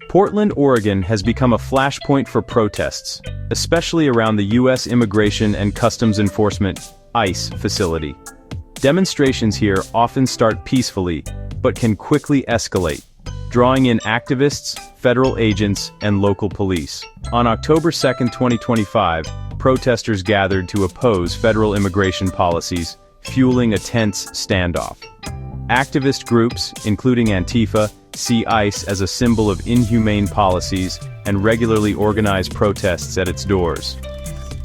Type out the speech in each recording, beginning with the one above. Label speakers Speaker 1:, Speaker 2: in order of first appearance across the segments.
Speaker 1: Portland, Oregon has become a flashpoint for protests, especially around the U.S. Immigration and Customs Enforcement (ICE) facility. Demonstrations here often start peacefully, but can quickly escalate, drawing in activists, federal agents, and local police. On October 2, 2025, protesters gathered to oppose federal immigration policies, fueling a tense standoff. Activist groups, including Antifa, see ICE as a symbol of inhumane policies and regularly organize protests at its doors.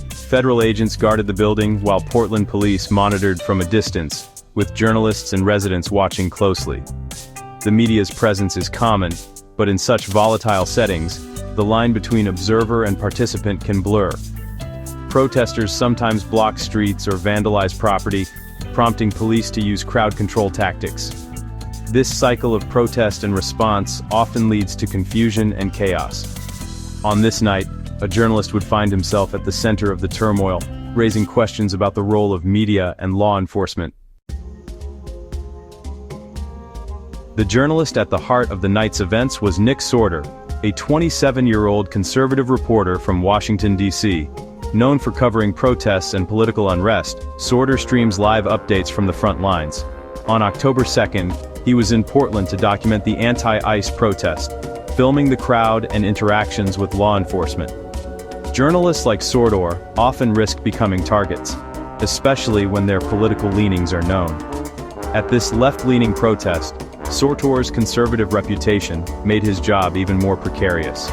Speaker 1: Federal agents guarded the building while Portland police monitored from a distance, with journalists and residents watching closely. The media's presence is common, but in such volatile settings, the line between observer and participant can blur. Protesters sometimes block streets or vandalize property, prompting police to use crowd control tactics. This cycle of protest and response often leads to confusion and chaos. On this night, a journalist would find himself at the center of the turmoil, raising questions about the role of media and law enforcement. The journalist at the heart of the night's events was Nick Sorter, a 27-year-old conservative reporter from Washington, D.C. Known for covering protests and political unrest, Sorter streams live updates from the front lines. On October 2nd, he was in Portland to document the anti-ICE protest, filming the crowd and interactions with law enforcement. Journalists like Sorter often risk becoming targets, especially when their political leanings are known. At this left-leaning protest, Sorter's conservative reputation made his job even more precarious.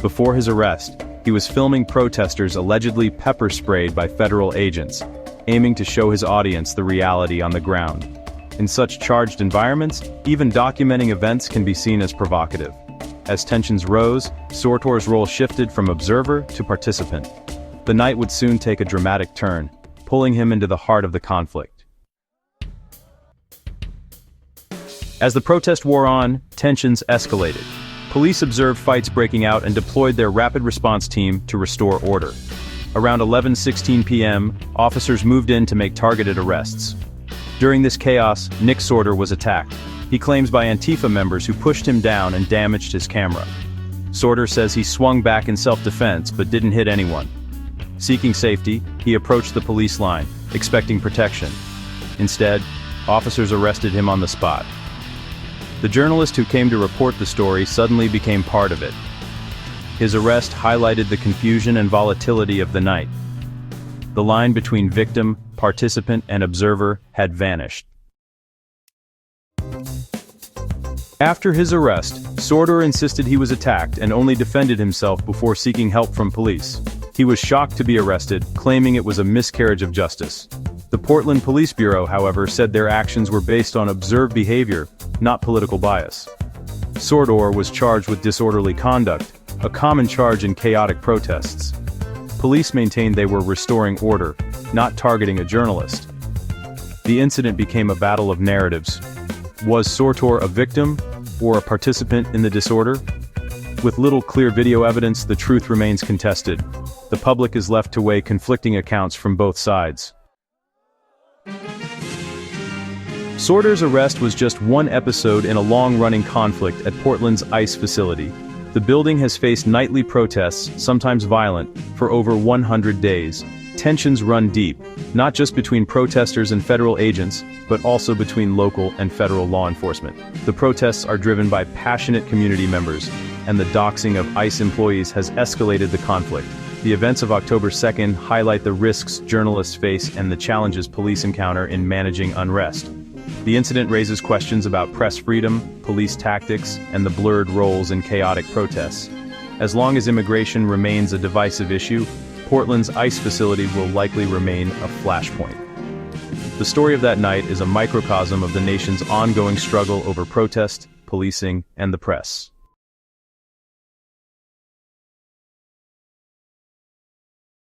Speaker 1: Before his arrest, he was filming protesters allegedly pepper-sprayed by federal agents, aiming to show his audience the reality on the ground. In such charged environments, even documenting events can be seen as provocative. As tensions rose, Sorter's role shifted from observer to participant. The night would soon take a dramatic turn, pulling him into the heart of the conflict. As the protest wore on, tensions escalated. Police observed fights breaking out and deployed their rapid response team to restore order. Around 11:16 p.m., officers moved in to make targeted arrests. During this chaos, Nick Sorter was attacked. He claims by Antifa members who pushed him down and damaged his camera. Sorter says he swung back in self-defense but didn't hit anyone. Seeking safety, he approached the police line, expecting protection. Instead, officers arrested him on the spot. The journalist who came to report the story suddenly became part of it. His arrest highlighted the confusion and volatility of the night. The line between victim, participant, and observer had vanished. After his arrest, Sorter insisted he was attacked and only defended himself before seeking help from police. He was shocked to be arrested, claiming it was a miscarriage of justice. The Portland Police Bureau, however, said their actions were based on observed behavior, not political bias. Sorter was charged with disorderly conduct, a common charge in chaotic protests. Police maintained they were restoring order, not targeting a journalist. The incident became a battle of narratives. Was Sorter a victim or a participant in the disorder? With little clear video evidence, the truth remains contested. The public is left to weigh conflicting accounts from both sides. Sorter's arrest was just one episode in a long-running conflict at Portland's ICE facility. The building has faced nightly protests, sometimes violent, for over 100 days. Tensions run deep, not just between protesters and federal agents, but also between local and federal law enforcement. The protests are driven by passionate community members, and the doxing of ICE employees has escalated the conflict. The events of October 2nd highlight the risks journalists face and the challenges police encounter in managing unrest. The incident raises questions about press freedom, police tactics, and the blurred roles in chaotic protests. As long as immigration remains a divisive issue, Portland's ICE facility will likely remain a flashpoint. The story of that night is a microcosm of the nation's ongoing struggle over protest, policing, and the press.